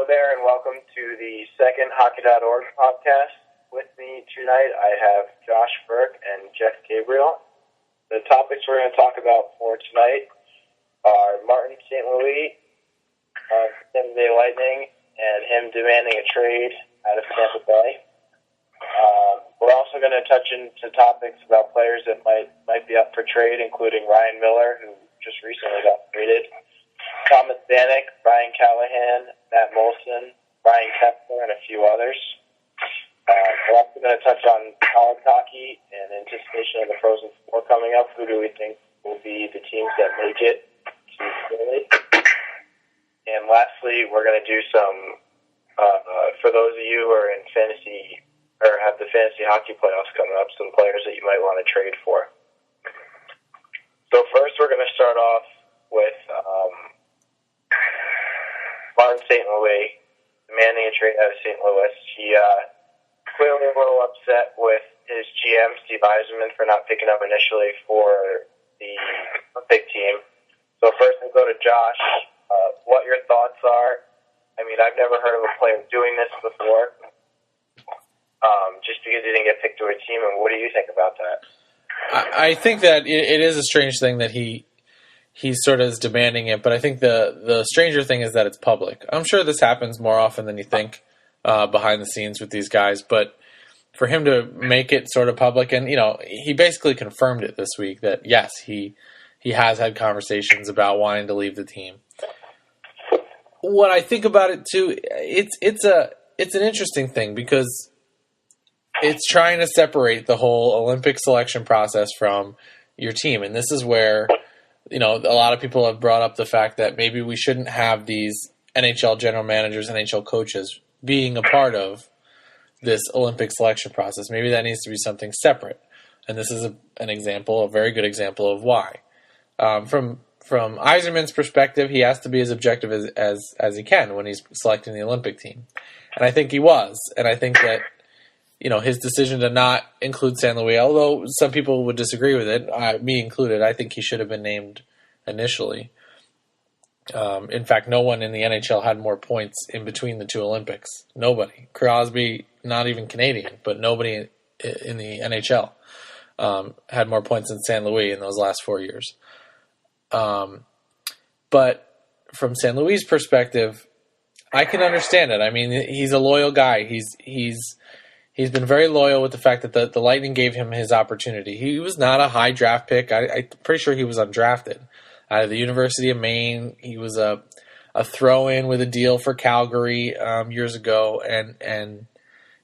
Hello there, and welcome to the second Hockey.org podcast. With me tonight, I have Josh Burke and Gabriel. The topics we're going to talk about for tonight are Martin St. Louis, Tampa Bay Lightning, and him demanding a trade out of Tampa Bay. We're also going to touch into topics about players that might be up for trade, including Ryan Miller, who just recently got traded, Thomas Vanek, Ryan Callahan, Matt Moulson, Ryan Kesler, and a few others. We're also going to touch on college hockey in anticipation of the Frozen Four coming up. Who do we think will be the teams that make it to Philly? And lastly, we're going to do some, for those of you who are in fantasy or have the fantasy hockey playoffs coming up, some players that you might want to trade for. So first, we're going to start off with Martin St. Louis demanding a trade out of St. Louis. He clearly a little upset with his GM, Steve Yzerman, for not picking up initially for the Olympic team. So first, we'll go to Josh. What your thoughts are? I mean, I've never heard of a player doing this before, just because he didn't get picked to a team. And what do you think about that? I think that it is a strange thing that he sort of is demanding it, but I think the stranger thing is that it's public. I'm sure this happens more often than you think behind the scenes with these guys, but for him to make it sort of public, and he basically confirmed it this week that yes, he has had conversations about wanting to leave the team. What I think about it too, it's an interesting thing because it's trying to separate the whole Olympic selection process from your team, and this is where a lot of people have brought up the fact that maybe we shouldn't have these NHL general managers, NHL coaches being a part of this Olympic selection process. Maybe that needs to be something separate, and this is an example, a very good example of why. From Yzerman's perspective, he has to be as objective as he can when he's selecting the Olympic team, and I think he was, and I think that his decision to not include St. Louis, although some people would disagree with it, me included, I think he should have been named initially. In fact, no one in the NHL had more points in between the two Olympics. Nobody. Crosby, not even Canadian, but nobody in the NHL had more points than St. Louis in those last 4 years. But from St. Louis' perspective, I can understand it. I mean, he's a loyal guy. He's been very loyal with the fact that the Lightning gave him his opportunity. He was not a high draft pick. I'm pretty sure he was undrafted. Out of the University of Maine, he was a throw-in with a deal for Calgary years ago and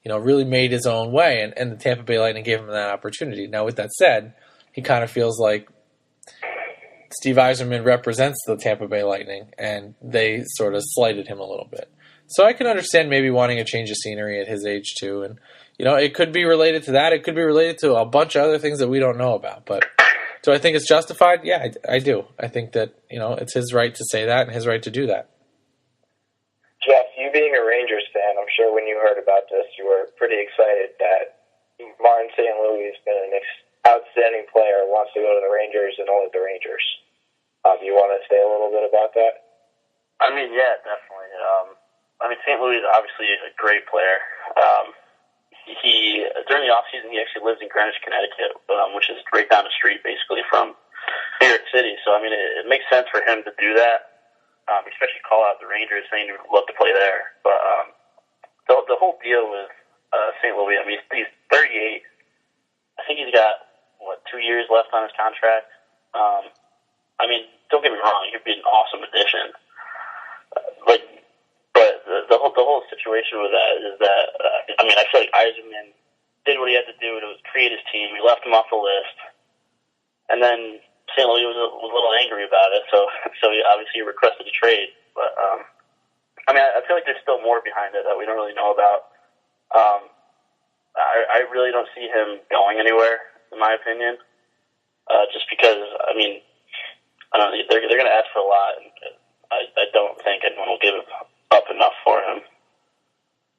really made his own way. And the Tampa Bay Lightning gave him that opportunity. Now, with that said, he kind of feels like Steve Yzerman represents the Tampa Bay Lightning, and they sort of slighted him a little bit. So I can understand maybe wanting a change of scenery at his age too, and it could be related to that. It could be related to a bunch of other things that we don't know about. But do I think it's justified? Yeah, I do. I think that it's his right to say that and his right to do that. Jeff, you being a Rangers fan, I'm sure when you heard about this, you were pretty excited that Martin St. Louis has been an outstanding player, wants to go to the Rangers and only the Rangers. Do you want to say a little bit about that? I mean, yeah, definitely. St. Louis is obviously a great player. He during the off season, he actually lives in Greenwich, Connecticut, which is right down the street, basically from New York City. So it makes sense for him to do that, especially call out the Rangers, saying he would love to play there. But the whole deal with St. Louis, he's 38. I think he's got 2 years left on his contract. Don't get me wrong, he'd be an awesome addition. But the whole situation with that is that I feel like Yzerman did what he had to do to create his team. He left him off the list, and then St. Louis was a little angry about it. So he obviously requested a trade. But I feel like there's still more behind it that we don't really know about. I really don't see him going anywhere, in my opinion. Just because I don't know, they're going to ask for a lot. And I don't think anyone will give up enough for him.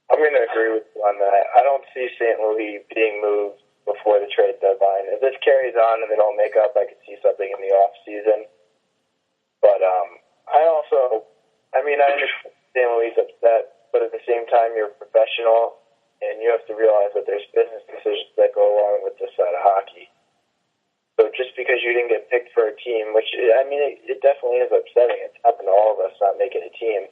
I'm going to agree with you on that. I don't see St. Louis being moved before the trade deadline. If this carries on and they don't make up, I could see something in the off season. But I understand St. Louis upset time, you're a professional, and you have to realize that there's business decisions that go along with this side of hockey. So just because you didn't get picked for a team, which, I mean, it definitely is upsetting. It's happened to all of us not making a team.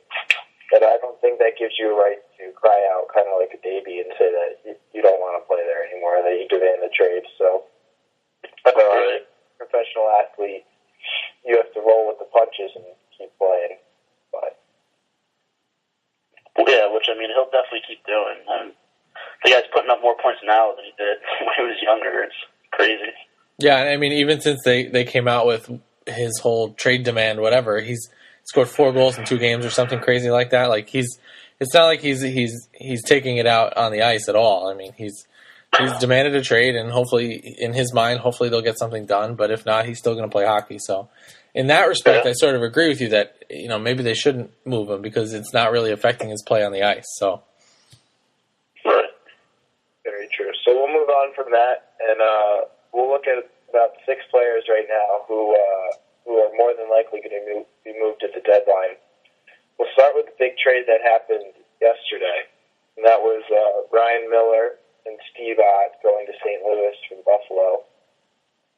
But I don't think that gives you a right to cry out kind of like a baby and say that you don't want to play there anymore, that you give in the trade. So as a professional athlete, you have to roll with the punches and keep playing. But yeah, which, I mean, he'll definitely keep doing. The guy's putting up more points now than he did when he was younger. It's crazy. Yeah, I mean, even since they came out with his whole trade demand, whatever, he's scored 4 goals in 2 games or something crazy like that. Like it's not like he's taking it out on the ice at all. I mean, he's demanded a trade, and hopefully, in his mind, hopefully they'll get something done. But if not, he's still going to play hockey. So, in that respect, I sort of agree with you that maybe they shouldn't move him because it's not really affecting his play on the ice. So, right. Very true. So we'll move on from that, and we'll look at about 6 players right now who are more than likely going to be moved at the deadline. We'll start with the big trade that happened yesterday, and that was Ryan Miller and Steve Ott going to St. Louis from Buffalo,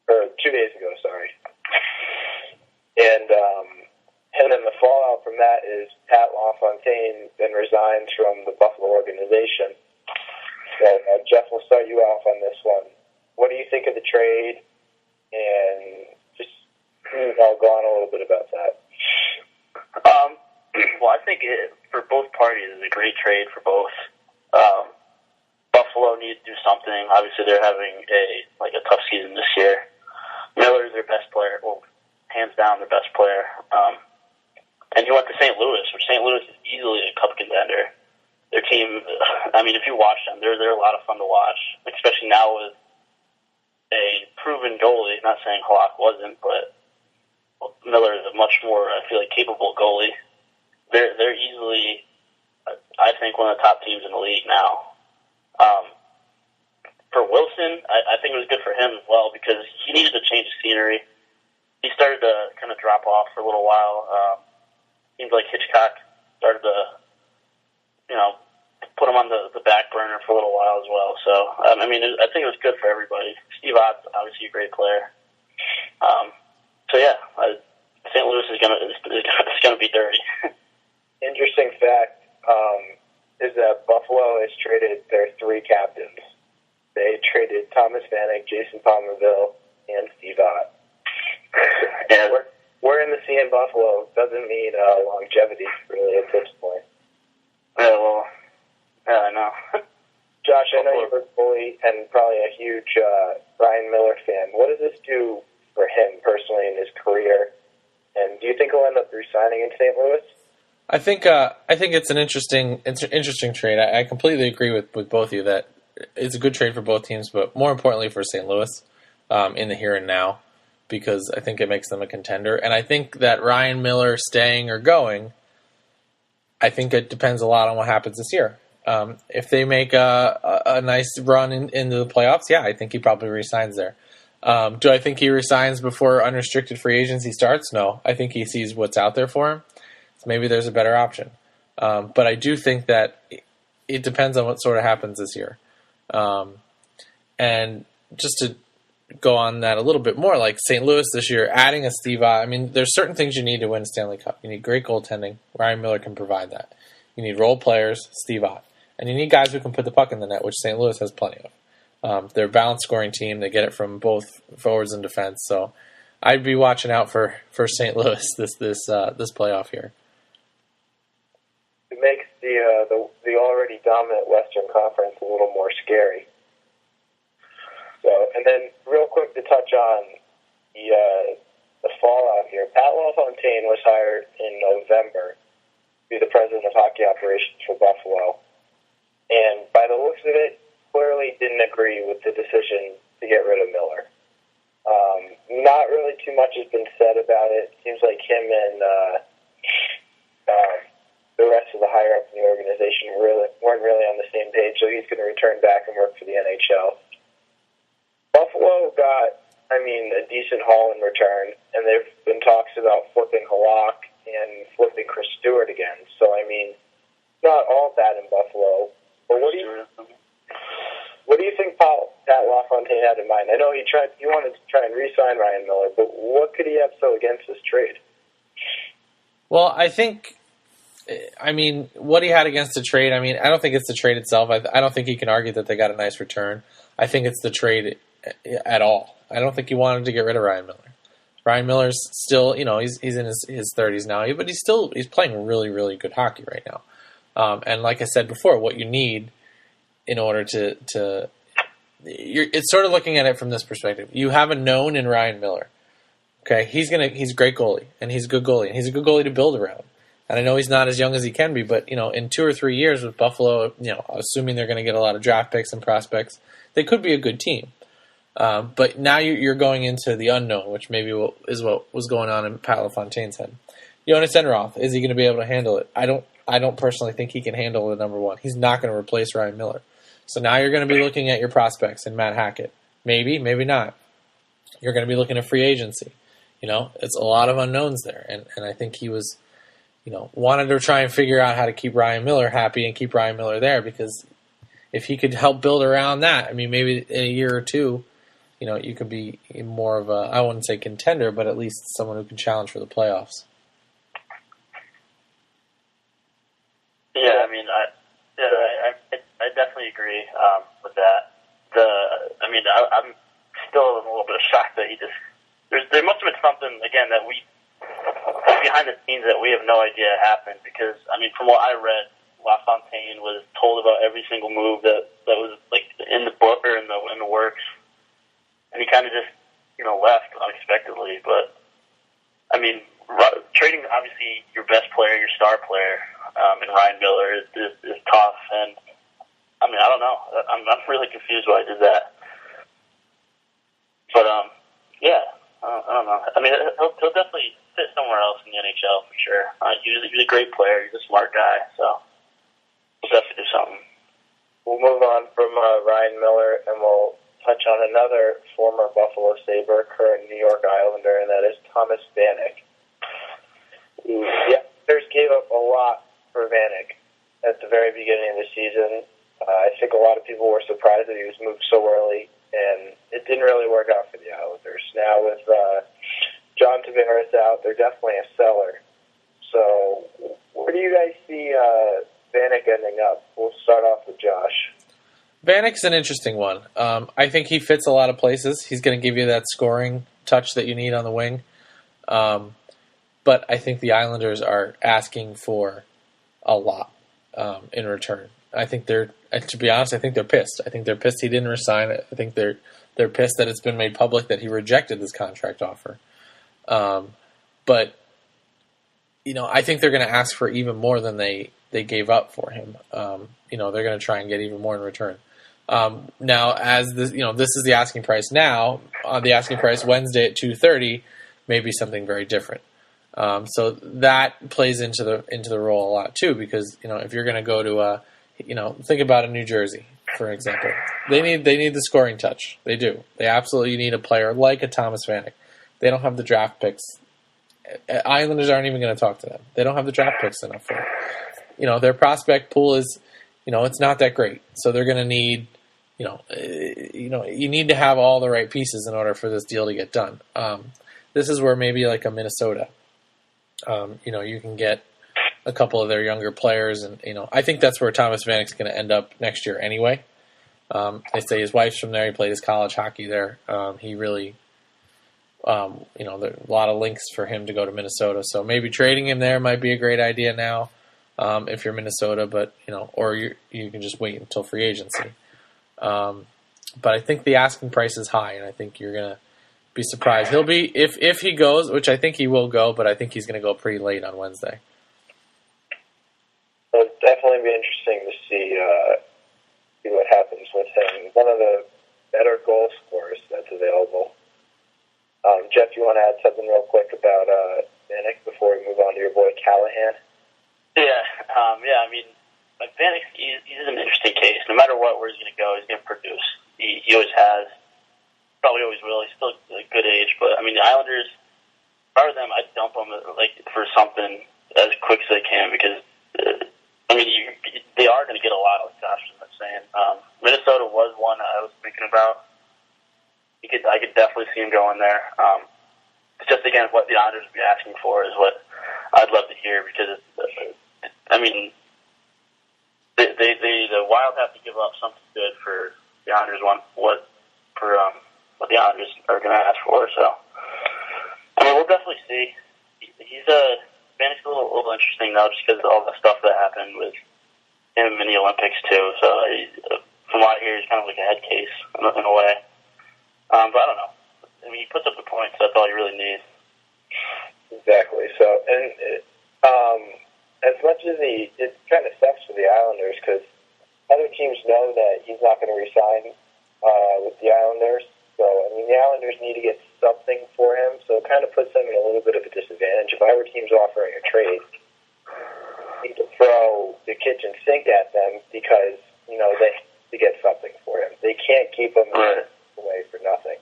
or 2 days ago, sorry. And then the fallout from that is Pat LaFontaine then resigns from the Buffalo organization. So Jeff, we'll start you off on this one. What do you think of the trade? And just I'll go on a little bit about that. Well, I think for both parties is a great trade for both. Buffalo needs to do something. Obviously, they're having a tough season this year. Miller is their best player. Well, hands down, their best player. And he went to St. Louis, which St. Louis is easily a cup contender. Their team, I mean, if you watch them, they're a lot of fun to watch, especially now with a proven goalie. Not saying Halak wasn't, but Miller is a much more, I feel like, capable goalie. They're easily, I think, one of the top teams in the league now. For Wilson, I think it was good for him as well because he needed to change of scenery. He started to kind of drop off for a little while. Seems like Hitchcock started to, put him on the back burner for a little while as well. So, I mean, I think it was good for everybody. Steve Ott's obviously a great player. St. Louis is gonna be dirty. Interesting fact is that Buffalo has traded their 3 captains. They traded Thomas Vanek, Jason Palmerville, and Steve Ott. And we're in the sea in Buffalo doesn't mean longevity really at this point. Yeah, well, yeah, I know. Josh, I know you're a goalie and probably a huge Ryan Miller fan. What does this do for him personally in his career? And do you think he'll end up resigning in St. Louis? I think it's an interesting trade. I completely agree with both of you that it's a good trade for both teams, but more importantly for St. Louis in the here and now, because I think it makes them a contender. And I think that Ryan Miller staying or going, I think it depends a lot on what happens this year. If they make a nice run into the playoffs, yeah, I think he probably resigns there. Do I think he resigns before unrestricted free agency starts? No. I think he sees what's out there for him. So maybe there's a better option. But I do think that it depends on what sort of happens this year. And just to go on that a little bit more, like St. Louis this year, adding a Steve Ott, I mean, there's certain things you need to win Stanley Cup. You need great goaltending. Ryan Miller can provide that. You need role players, Steve Ott. And you need guys who can put the puck in the net, which St. Louis has plenty of. They're a balanced scoring team. They get it from both forwards and defense. So I'd be watching out for St. Louis this playoff here. It makes the already dominant Western Conference a little more scary. So, and then real quick to touch on the fallout here. Pat LaFontaine was hired in November to be the president of hockey operations for Buffalo, and by the looks of it, clearly didn't agree with the decision to get rid of Miller. Not really too much has been said about it. Seems like him and the rest of the higher ups in the organization weren't really on the same page, so he's going to return back and work for the NHL. Buffalo got, a decent haul in return, and there have been talks about flipping Halak and flipping Chris Stewart again. So, not all bad in Buffalo. But what do you think Pat LaFontaine had in mind? I know he wanted to try and re-sign Ryan Miller, but what could he have so against this trade? Well, what he had against the trade, I don't think it's the trade itself. I don't think he can argue that they got a nice return. I think it's the trade at all. I don't think he wanted to get rid of Ryan Miller. Ryan Miller's still, he's in his 30s now, but he's playing really, really good hockey right now. And like I said before, what you need in order it's sort of looking at it from this perspective. You have a known in Ryan Miller. Okay, he's a great goalie, and he's a good goalie, and he's a good goalie to build around. And I know he's not as young as he can be, but in 2 or 3 years with Buffalo, assuming they're going to get a lot of draft picks and prospects, they could be a good team. But now you're going into the unknown, which maybe is what was going on in Pat LaFontaine's head. Jonas Enroth, is he going to be able to handle it? I don't personally think he can handle the number one. He's not going to replace Ryan Miller. So now you're going to be looking at your prospects and Matt Hackett. Maybe, maybe not. You're going to be looking at free agency. It's a lot of unknowns there. And I think he was, wanted to try and figure out how to keep Ryan Miller happy and keep Ryan Miller there, because if he could help build around that, maybe in a year or two, you could be more of a, I wouldn't say contender, but at least someone who can challenge for the playoffs. Yeah, I definitely agree with that. I'm still a little bit shocked that there must have been something, again, that behind the scenes that we have no idea happened, because, from what I read, LaFontaine was told about every single move that was, like, in the book or in the works, and he kind of just, left unexpectedly. But, trading, obviously, your best player, your star player, and Ryan Miller is tough, and, I don't know. I'm really confused why I did that. But, yeah. I don't know. He'll definitely fit somewhere else in the NHL for sure. He's a great player. He's a smart guy, so we'll definitely do something. We'll move on from Ryan Miller, and we'll touch on another former Buffalo Sabre, current New York Islander, and that is Thomas Vanek. The Islanders gave up a lot for Vanek at the very beginning of the season. I think a lot of people were surprised that he was moved so early, and it didn't really work out for the Islanders. Now with John Tavares out, they're definitely a seller. So where do you guys see Vanek ending up? We'll start off with Josh. Vanek's an interesting one. I think he fits a lot of places. He's going to give you that scoring touch that you need on the wing. But I think the Islanders are asking for a lot in return. I think to be honest, I think they're pissed. I think they're pissed he didn't resign it. I think they're pissed that it's been made public that he rejected this contract offer. But I think they're going to ask for even more than they gave up for him. They're going to try and get even more in return. Now, as this, this is the asking price now. The asking price Wednesday at 2:30 may be something very different. So that plays into the role a lot too, because if you're going to go to think about in New Jersey, for example, they need the scoring touch. They do. They absolutely need a player like a Thomas Vanek. They don't have the draft picks. Islanders aren't even going to talk to them. They don't have the draft picks enough for it. Their prospect pool is, it's not that great. So they're going to need, you need to have all the right pieces in order for this deal to get done. This is where maybe like a Minnesota, you can get a couple of their younger players, and I think that's where Thomas Vanek's going to end up next year anyway. They say his wife's from there. He played his college hockey there. He really, there are a lot of links for him to go to Minnesota. So maybe trading him there might be a great idea now, if you're Minnesota. But or you can just wait until free agency. But I think the asking price is high, and I think you're gonna be surprised. He'll be if he goes, which I think he will go, but I think he's going to go pretty late on Wednesday. It'll definitely be interesting to see what happens with him. One of the better goal scorers that's available. Jeff, you want to add something real quick about Vanek before we move on to your boy Callahan? Yeah. Vanek, he's an interesting case. No matter where he's going to go, he's going to produce. He always has. Probably always will. He's still a good age, but the Islanders, if I were them, I'd dump him for something as quick as they can, because are going to get a lot, like Josh was saying. Minnesota was one I was thinking about. I could definitely see him going there. It's just, again, what the Islanders would be asking for is what I'd love to hear, because, the Wild have to give up something good for the Islanders what the Islanders are going to ask for. So, we'll definitely see. Vanek's a little interesting though, just because of all the stuff that happened with him in the Olympics too. So, from what I hear, he's kind of like a head case in a way. But I don't know. He puts up the points. So that's all you really need. Exactly. So, and as much as it kind of sucks for the Islanders, because other teams know that he's not going to resign with the Islanders. So, the Islanders need to get something for him, so it kind of puts them in a little bit of a disadvantage. If I were teams offering a trade, I need to throw the kitchen sink at them because, they have to get something for him. They can't keep him away for nothing.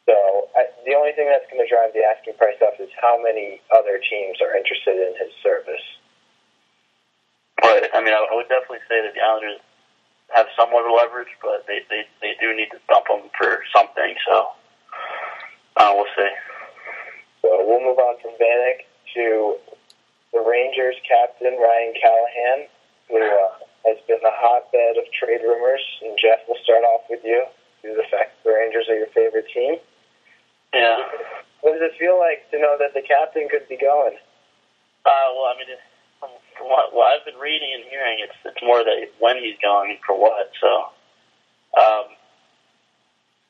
So, the only thing that's going to drive the asking price up is how many other teams are interested in his service. But, I would definitely say that the Islanders have somewhat of leverage, but they do need to dump him for something, so we'll see. So we'll move on from Vanek to the Rangers captain, Ryan Callahan, who has been the hotbed of trade rumors. And Jeff, we'll start off with you, due to the fact that the Rangers are your favorite team. Yeah. What does it feel like to know that the captain could be going? From what I've been reading and hearing, it's more that when he's going and for what. So,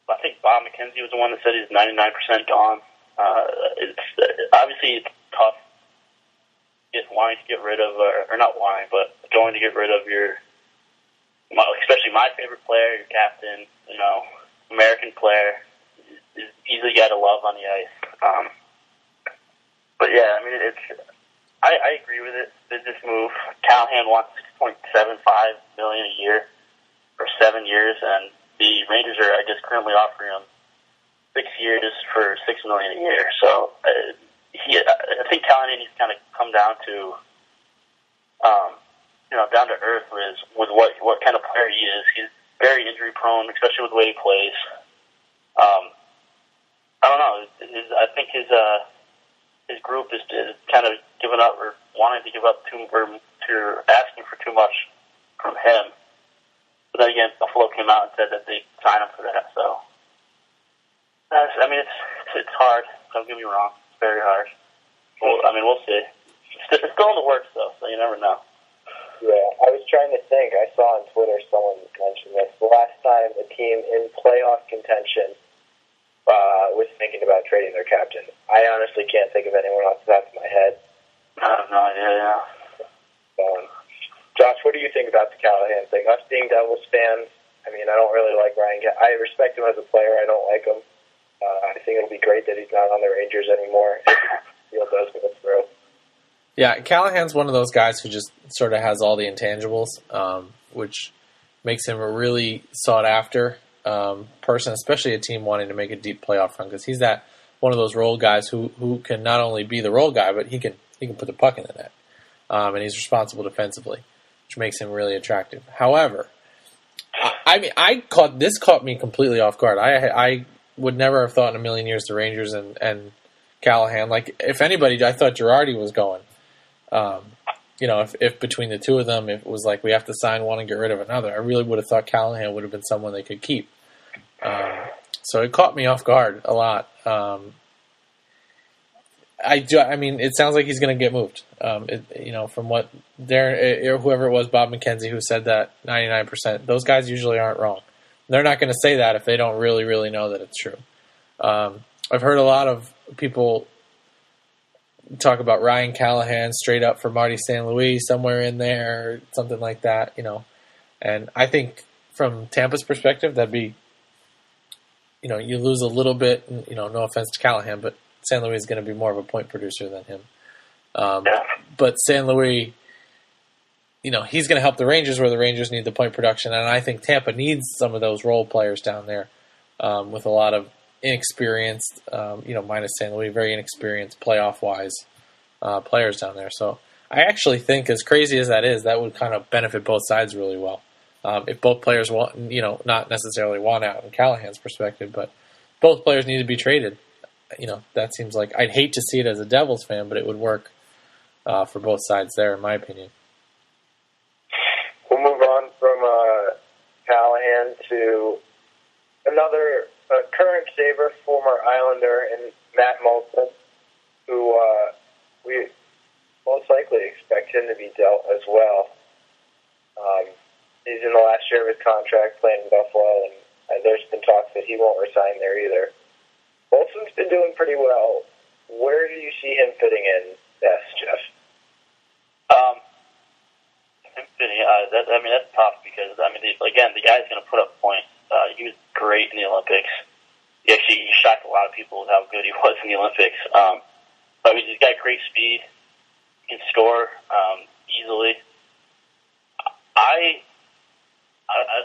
I think Bob McKenzie was the one that said he's 99% gone. It's obviously it's tough. Wanting to get rid of, or not wanting, but going to get rid of especially my favorite player, your captain, American player, is easily got to love on the ice. But yeah, I agree with it. This move, Callahan wants $6.75 million a year for 7 years, and the Rangers are, I guess, currently offering him 6 years for $6 million a year. So, I think Callahan needs to kind of come down to, down to earth with what kind of player he is. He's very injury prone, especially with the way he plays. I don't know. I think his group is kind of giving up or wanting to give up or asking for too much from him. But then again, Buffalo came out and said that they signed him for that. So, it's hard. Don't get me wrong. It's very hard. We'll see. It's still in the works, though, so you never know. Yeah, I was trying to think. I saw on Twitter someone mention this. The last time a team in playoff contention was thinking about trading their captain. I honestly can't think of anyone off the top of my head. I have no idea, yeah. Josh, what do you think about the Callahan thing? Us being Devils fans, I don't really like Ryan Callahan. I respect him as a player. I don't like him. I think it'll be great that he's not on the Rangers anymore if the deal does go through. Yeah, Callahan's one of those guys who just sort of has all the intangibles, which makes him a really sought-after person, especially a team wanting to make a deep playoff run, because he's one of those role guys who can not only be the role guy, but he can put the puck in the net, and he's responsible defensively, which makes him really attractive. However, this caught me completely off guard. I would never have thought in a million years the Rangers and Callahan. Like, if anybody, I thought Girardi was going. If between the two of them, if it was like we have to sign one and get rid of another, I really would have thought Callahan would have been someone they could keep. So it caught me off guard a lot. It sounds like he's going to get moved. From what whoever it was, Bob McKenzie, who said that 99%, those guys usually aren't wrong. They're not going to say that if they don't really, really know that it's true. I've heard a lot of people talk about Ryan Callahan straight up for Marty St. Louis, somewhere in there, something like that, And I think from Tampa's perspective, that'd be, you lose a little bit, no offense to Callahan, but St. Louis is going to be more of a point producer than him. But St. Louis, he's going to help the Rangers where the Rangers need the point production, and I think Tampa needs some of those role players down there with a lot of inexperienced, minus St. Louis, very inexperienced playoff-wise players down there. So I actually think, as crazy as that is, that would kind of benefit both sides really well. If both players want, not necessarily want out in Callahan's perspective, but both players need to be traded. That seems like, I'd hate to see it as a Devils fan, but it would work for both sides there, in my opinion. We'll move on from Callahan to another current Sabre, former Islander, and Matt Moulson, who we most likely expect him to be dealt as well. He's in the last year of his contract playing in Buffalo, and there's been talks that he won't resign there either. Moulson's been doing pretty well. Where do you see him fitting in best, Jeff? That's tough because, again, the guy's going to put up points. He was great in the Olympics. He shocked a lot of people with how good he was in the Olympics. He's got great speed. He can score easily. I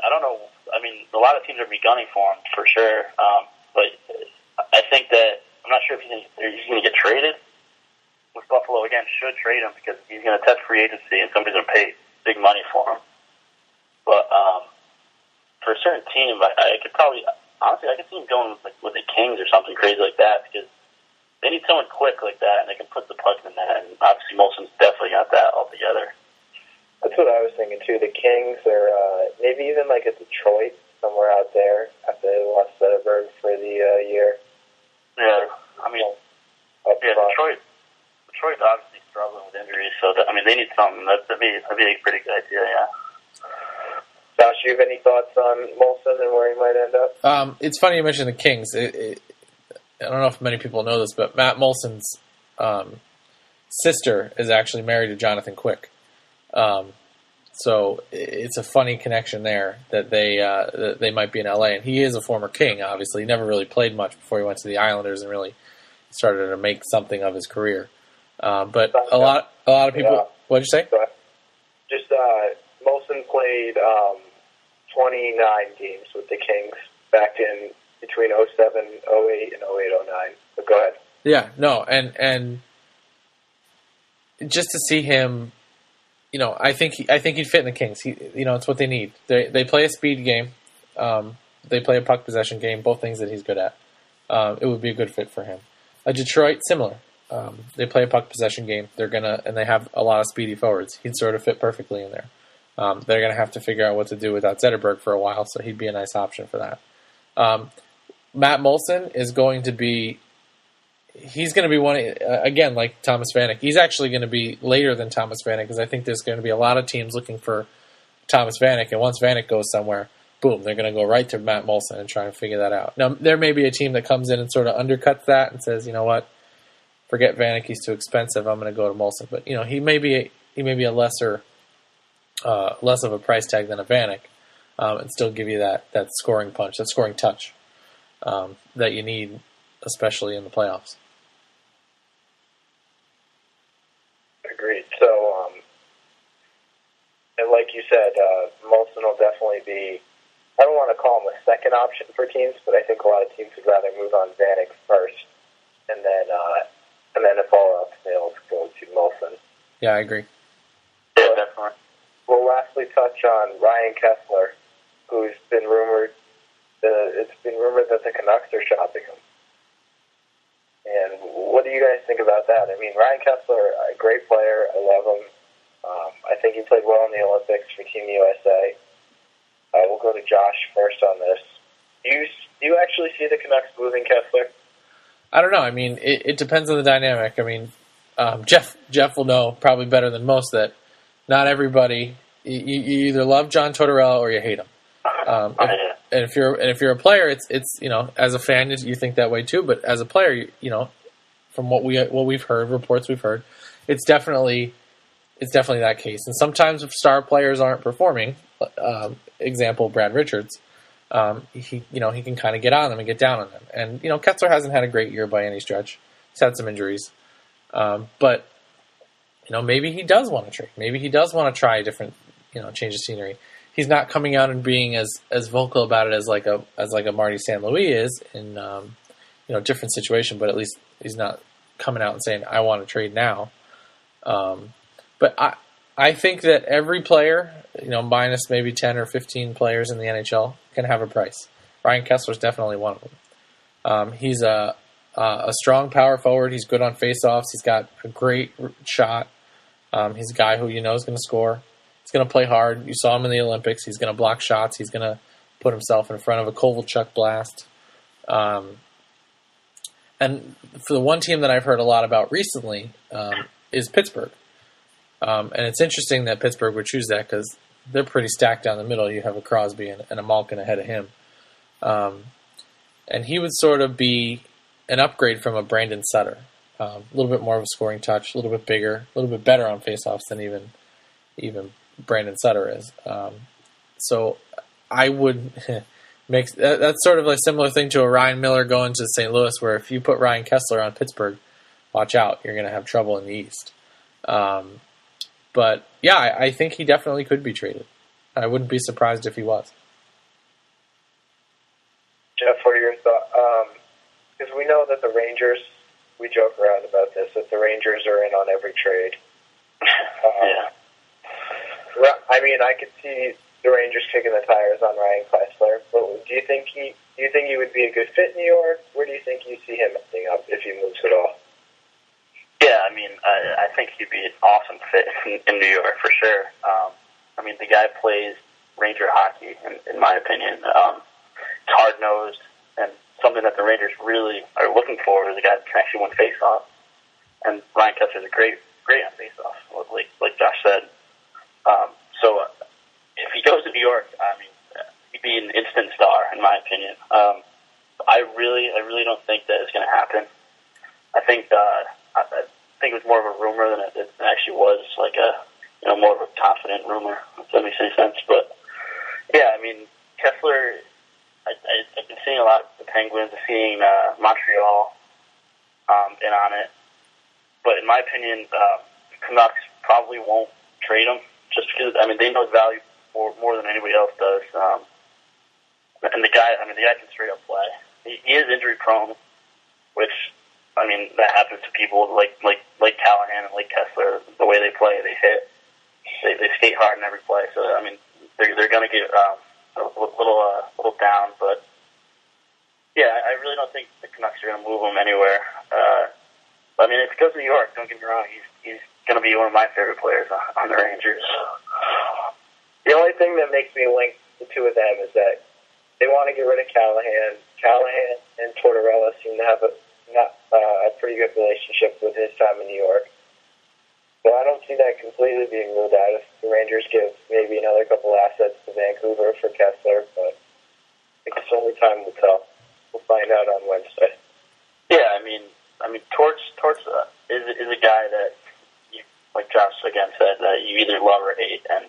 don't know. A lot of teams are gunning for him for sure. But I think that I'm not sure if he's going to get traded. With Buffalo again, should trade him because he's going to test free agency and somebody's going to pay big money for him. But for a certain team, I could probably honestly I could see him going with the Kings or something crazy like that because they need someone quick like that and they can put the puck in the net. And obviously, Moulson's definitely got that altogether. That's what I was thinking too. The Kings, or maybe even like a Detroit, somewhere out there after they lost Zetterberg for the year. Yeah, Detroit's obviously struggling with injuries, so they need something. That'd be a pretty good idea. Yeah. Josh, you have any thoughts on Moulson and where he might end up? It's funny you mentioned the Kings. I don't know if many people know this, but Matt Moulson's sister is actually married to Jonathan Quick. So it's a funny connection there that they might be in LA, and he is a former King. Obviously, he never really played much before he went to the Islanders and really started to make something of his career. But a lot of people. What'd you say? Just Moulson played 29 games with the Kings back in between 07, 08, and 08, 09. So go ahead. Yeah, no, and just to see him. I think he'd fit in the Kings. It's what they need. They play a speed game. They play a puck possession game. Both things that he's good at. It would be a good fit for him. Detroit, similar. They play a puck possession game. And they have a lot of speedy forwards. He'd sort of fit perfectly in there. They're gonna have to figure out what to do without Zetterberg for a while, so he'd be a nice option for that. Matt Moulson is going to be. He's going to be one, again, like Thomas Vanek. He's actually going to be later than Thomas Vanek because I think there's going to be a lot of teams looking for Thomas Vanek. And once Vanek goes somewhere, boom, they're going to go right to Matt Moulson and try and figure that out. Now, there may be a team that comes in and sort of undercuts that and says, you know what, forget Vanek, he's too expensive, I'm going to go to Moulson. But, he may be a less of a price tag than a Vanek and still give you that scoring punch, that scoring touch that you need, especially in the playoffs. Agreed. So, and like you said, Moulson will definitely be, I don't want to call him a second option for teams, but I think a lot of teams would rather move on Vanek first, and then if all else fails, go to Moulson. Yeah, I agree. Yeah, definitely. We'll lastly touch on Ryan Kesler, who's been rumored, it's been rumored that the Canucks are shopping him. And what do you guys think about that? Ryan Kesler, a great player. I love him. I think he played well in the Olympics for Team USA. We'll go to Josh first on this. Do you actually see the Canucks moving Kesler? I don't know. It depends on the dynamic. Jeff will know probably better than most that not everybody. You either love John Tortorella or you hate him. And if you're a player, it's as a fan you think that way too. But as a player, from what we've heard, reports we've heard, it's definitely that case. And sometimes if star players aren't performing, example Brad Richards, he can kind of get on them and get down on them. And Kesler hasn't had a great year by any stretch. He's had some injuries, but maybe he does want to trade. Maybe he does want to try a different change of scenery. He's not coming out and being as vocal about it as like a Marty St. Louis is in different situation, but at least he's not coming out and saying I want to trade now. But I think that every player, minus maybe 10 or 15 players in the NHL, can have a price. Ryan Kesler is definitely one of them. He's a strong power forward. He's good on faceoffs. He's got a great shot. He's a guy who is going to score. He's going to play hard. You saw him in the Olympics. He's going to block shots. He's going to put himself in front of a Kovalchuk blast. And for the one team that I've heard a lot about recently is Pittsburgh. And it's interesting that Pittsburgh would choose that because they're pretty stacked down the middle. You have a Crosby and a Malkin ahead of him. And he would sort of be an upgrade from a Brandon Sutter. A little bit more of a scoring touch, a little bit bigger, a little bit better on faceoffs than even Brandon Sutter is. So I would make that's sort of a similar thing to a Ryan Miller going to St. Louis, where if you put Ryan Kesler on Pittsburgh, watch out, you're going to have trouble in the East. But yeah, I think he definitely could be traded. I wouldn't be surprised if he was. Jeff, what are your thoughts? Because we know that the Rangers, we joke around about this, that the Rangers are in on every trade. Yeah. I mean, I could see the Rangers kicking the tires on Ryan Kesler, but do you think he would be a good fit in New York? Where do you think you see him ending up if he moves at all? Yeah, I mean, I think he'd be an awesome fit in New York for sure. I mean, the guy plays Ranger hockey, in my opinion. It's hard-nosed, and something that the Rangers really are looking for is a guy that can actually win face-off. And Ryan Kesler is great on face-off, like Josh said. So if he goes to New York, I mean, he'd be an instant star, in my opinion. I really don't think that it's going to happen. I think it was more of a rumor than it actually was, like more of a confident rumor, if that makes any sense. But yeah, I mean, Kesler, I've been seeing a lot of the Penguins, seeing Montreal in on it. But in my opinion, Canucks probably won't trade him just because, I mean, they know his value more than anybody else does. And the guy can straight up play. He is injury prone, which, I mean, that happens to people like Callahan and like Kesler. The way they play, they hit. They skate hard in every play. So, I mean, they're going to get a little down. But, yeah, I really don't think the Canucks are going to move him anywhere. I mean, if he goes to New York, don't get me wrong, he's going to be one of my favorite players on the Rangers. The only thing that makes me link the two of them is that they want to get rid of Callahan. Callahan and Tortorella seem to have a pretty good relationship with his time in New York. So I don't see that completely being ruled out if the Rangers give maybe another couple assets to Vancouver for Kesler, but I think it's only time will tell. We'll find out on Wednesday. Yeah, I mean, Torts is a guy that, like Josh again said, that you either love or hate, and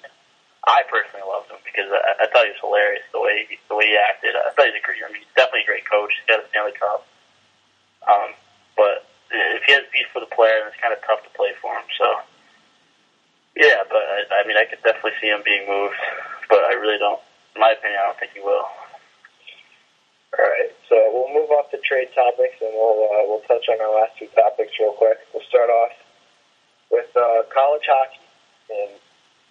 I personally loved him because I thought he was hilarious the way he acted. I thought he's he's definitely a great coach. He's got a Stanley Cup. But if he has beef for the player, then it's kind of tough to play for him. So, yeah, but I mean, I could definitely see him being moved, but I really don't. In my opinion, I don't think he will. All right, so we'll move off to trade topics, and we'll touch on our last two topics real quick. We'll start off with college hockey, and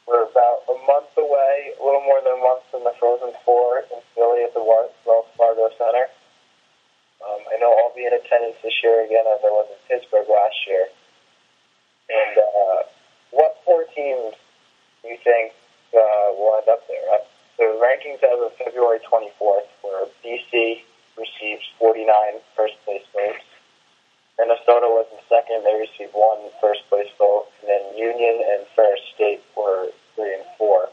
we're about a month away, a little more than a month from the Frozen Four in Philly at the Wells Fargo Center. I know I'll be in attendance this year again, as I was in Pittsburgh last year. And what four teams do you think will end up there? The rankings as of February 24th were BC received 49 first-place votes. Minnesota was in second. They received 1 first-place vote. And then Union and Ferris State were 3 and 4.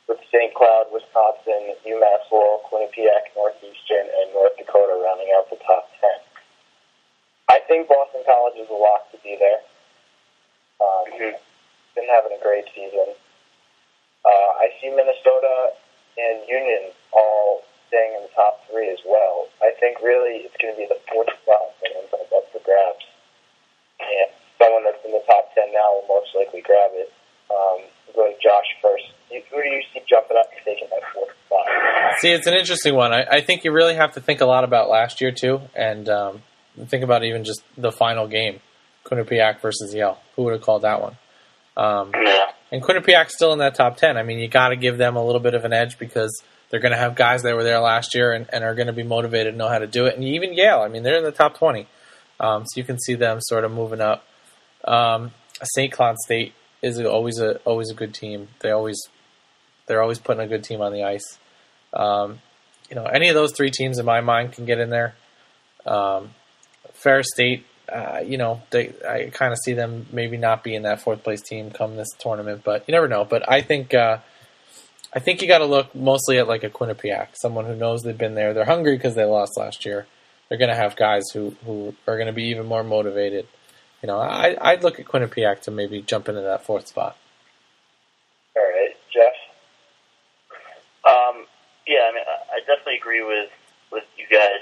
With St. Cloud, Wisconsin, UMass Lowell, Quinnipiac, Northeastern, and North Dakota rounding out the top 10. I think Boston College is a lock to be there. Been having a great season. I see Minnesota and Union all staying in the top 3 as well. I think really it's going to be the 4th spot that ends up for grabs. And someone that's in the top 10 now will most likely grab it. Go to Josh first. Who do you see jumping up and taking that 4th spot? See, it's an interesting one. I think you really have to think a lot about last year, too, and think about even just the final game, Quinnipiac versus Yale. Who would have called that one? And Quinnipiac's still in that top 10. I mean, you got to give them a little bit of an edge because they're going to have guys that were there last year and are going to be motivated and know how to do it. And even Yale, I mean, they're in the top 20. So you can see them sort of moving up. St. Cloud State is always a good team. They're always putting a good team on the ice. Any of those three teams in my mind can get in there. Ferris State, I kind of see them maybe not being that fourth place team come this tournament, but you never know. But I think you got to look mostly at like a Quinnipiac, someone who knows they've been there. They're hungry because they lost last year. They're going to have guys who are going to be even more motivated. I'd look at Quinnipiac to maybe jump into that fourth spot. All right, Jeff? Yeah, I mean, I definitely agree with you guys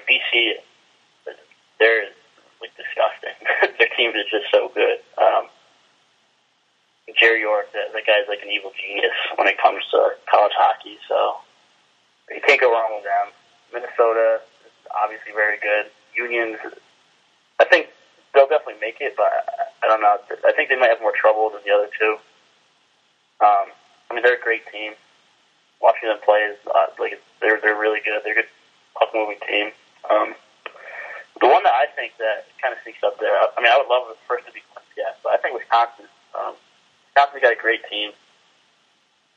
BC, they're like disgusting. Their team is just so good. Jerry York, that guy's like an evil genius when it comes to college hockey, so you can't go wrong with them. Minnesota is obviously very good. Unions, I think they'll definitely make it, but I don't know. I think they might have more trouble than the other two. They're a great team. Watching them play is they're really good. They're a good puck-moving team. The one that I think that kind of sneaks up there, I would love it first to be Quinnipiac, but I think Wisconsin. Wisconsin's got a great team.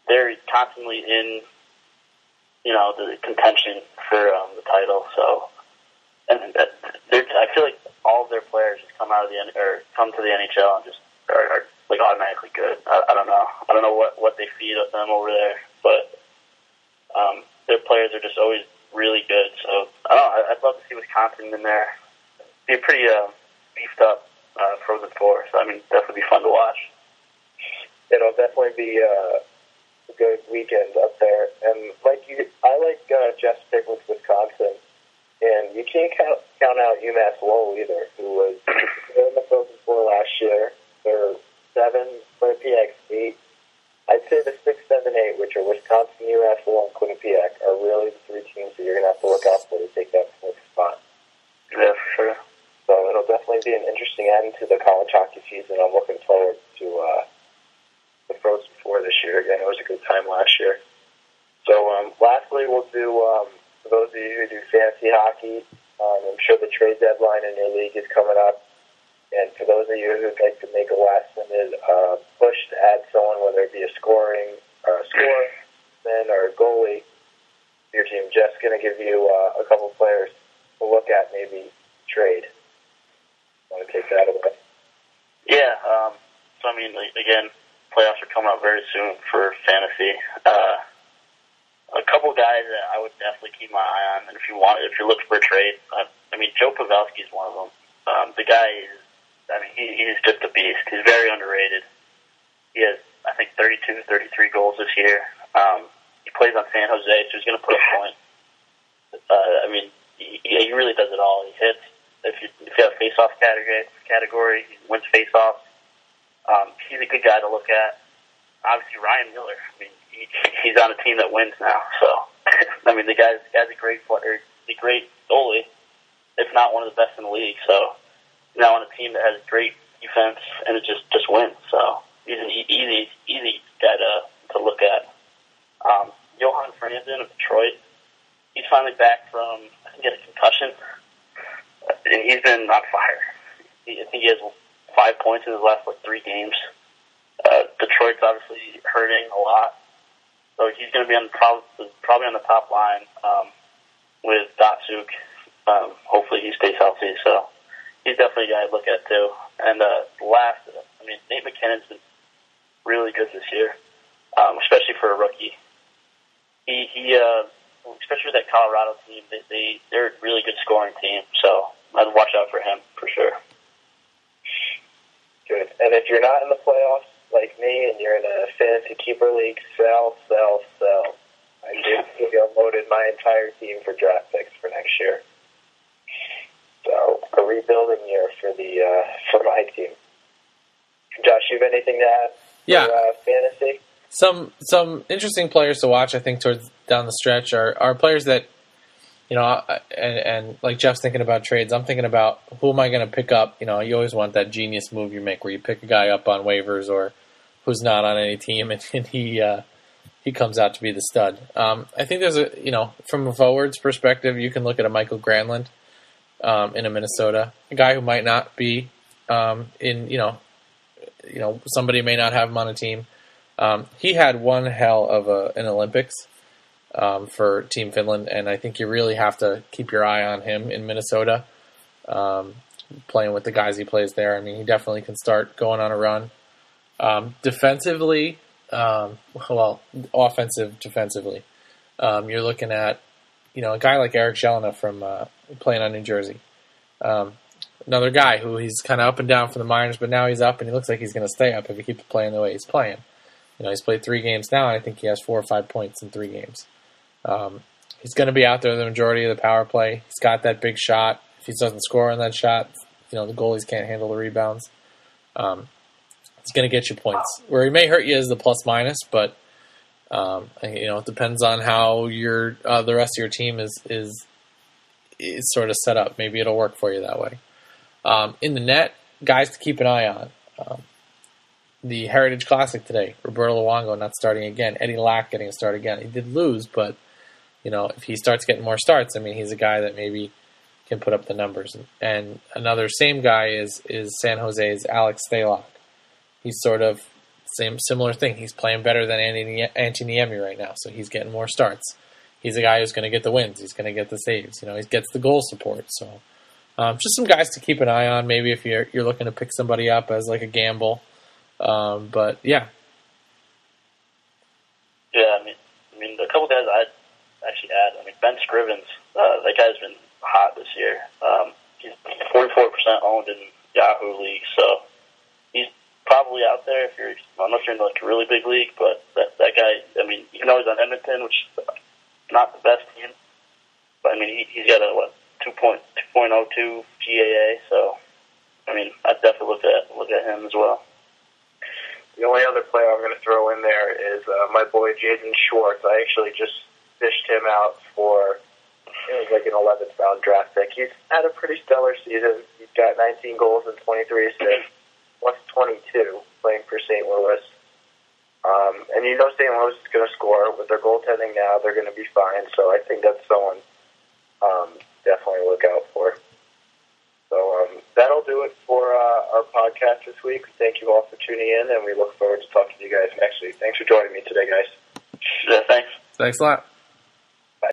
They're constantly in, the contention for the title. So, and I feel like all of their players just come come to the NHL and just are like automatically good. I don't know. I don't know what they feed of them over there, but their players are just always really good. So I don't know. I'd love to see Wisconsin in there. Be a pretty beefed up Frozen Four. So definitely be fun to watch. It'll definitely be a good weekend up there. And I like Jeff's pick with Wisconsin. And you can't count out UMass Lowell either, who was in the Frozen Four last year. They're 7, Quinnipiac's 8. I'd say the 6, 7, 8, which are Wisconsin, UMass Lowell, and Quinnipiac, are really the three teams that you're going to have to look out for to take that fourth spot. Yeah, for sure. So it'll definitely be an interesting end to the college hockey season. I'm looking forward to the Frozen Four this year. Again, it was a good time last year. So lastly, we'll do, for those of you who do fantasy hockey, I'm sure the trade deadline in your league is coming up. And for those of you who'd like to make a last-minute push to add someone, whether it be a scoreman or a goalie, your team, Jeff's going to give you a couple players to look at, maybe trade. Want to take that away? Yeah. Again, playoffs are coming up very soon for fantasy. A couple guys that I would definitely keep my eye on, and if you're looking for a trade, Joe Pavelski is one of them. The guy is. He's just a beast. He's very underrated. He has, 32, 33 goals this year. He plays on San Jose, so he's going to put up points. He really does it all. He hits. If you have a face-off category, he wins face-offs. He's a good guy to look at. Obviously, Ryan Miller. He's on a team that wins now. So, the guy's a great player. He's a great goalie, if not one of the best in the league. So, now on a team that has great defense and it just wins. So he's an easy guy to look at. Johan Franzen of Detroit, he's finally back from, he had a concussion, and he's been on fire. I think he has 5 points in his last 3 games. Detroit's obviously hurting a lot, so he's going to be probably on the top line with Datsuk. Hopefully he stays healthy. So. He's definitely a guy I'd look at, too. And last, Nate McKinnon's been really good this year, especially for a rookie. He especially with that Colorado team, they're a really good scoring team, so I'd watch out for him, for sure. Good. And if you're not in the playoffs, like me, and you're in a fantasy keeper league, sell. I basically unloaded my entire team for draft picks for next year. So a rebuilding year for my team. Josh, you have anything to add? Yeah. For fantasy. Some interesting players to watch. I think towards down the stretch are players that and like Jeff's thinking about trades, I'm thinking about who am I going to pick up. You always want that genius move you make where you pick a guy up on waivers or who's not on any team, and he comes out to be the stud. I think there's from a forwards perspective, you can look at a Michael Granlund in a Minnesota, a guy who might not be somebody may not have him on a team. He had one hell of an Olympics for Team Finland, and I think you really have to keep your eye on him in Minnesota, playing with the guys he plays there. I mean, he definitely can start going on a run. Defensively, defensively, you're looking at a guy like Eric Jelena from playing on New Jersey. Another guy who he's kind of up and down for the minors, but now he's up, and he looks like he's going to stay up if he keeps playing the way he's playing. He's played 3 games now, and I think he has 4 or 5 points in 3 games. He's going to be out there the majority of the power play. He's got that big shot. If he doesn't score on that shot, the goalies can't handle the rebounds. It's going to get you points. Where he may hurt you is the plus-minus, but it depends on how the rest of your team is sort of set up. Maybe it'll work for you that way. In the net, guys to keep an eye on. The Heritage Classic today, Roberto Luongo not starting again. Eddie Lack getting a start again. He did lose, but if he starts getting more starts, I mean, he's a guy that maybe can put up the numbers. And another same guy is San Jose's Alex Stalock. He's sort of similar thing. He's playing better than Antti Niemi right now, so he's getting more starts. He's a guy who's going to get the wins. He's going to get the saves. He gets the goal support. So just some guys to keep an eye on. Maybe if you're looking to pick somebody up as like a gamble. But yeah. Yeah, I mean, a couple guys I'd actually add. I mean, Ben Scrivens, that guy's been hot this year. He's 44% owned in Yahoo League, so he's probably out there if you're unless you're in like a really big league. But that guy, I mean, he's on Edmonton, which is not the best team, but I mean, he's got a 2.02 GAA. So I mean, I'd definitely look at him as well. The only other player I'm going to throw in there is my boy Jaden Schwartz. I actually just fished him out for, it was like an 11th round draft pick. He's had a pretty stellar season. He's got 19 goals and 23 assists, plus 22 playing for St. Louis. And St. Louis is going to score. With their goaltending now, they're going to be fine. So I think that's someone definitely look out for. So that'll do it for our podcast this week. Thank you all for tuning in, and we look forward to talking to you guys next week. Thanks for joining me today, guys. Yeah, thanks. Thanks a lot.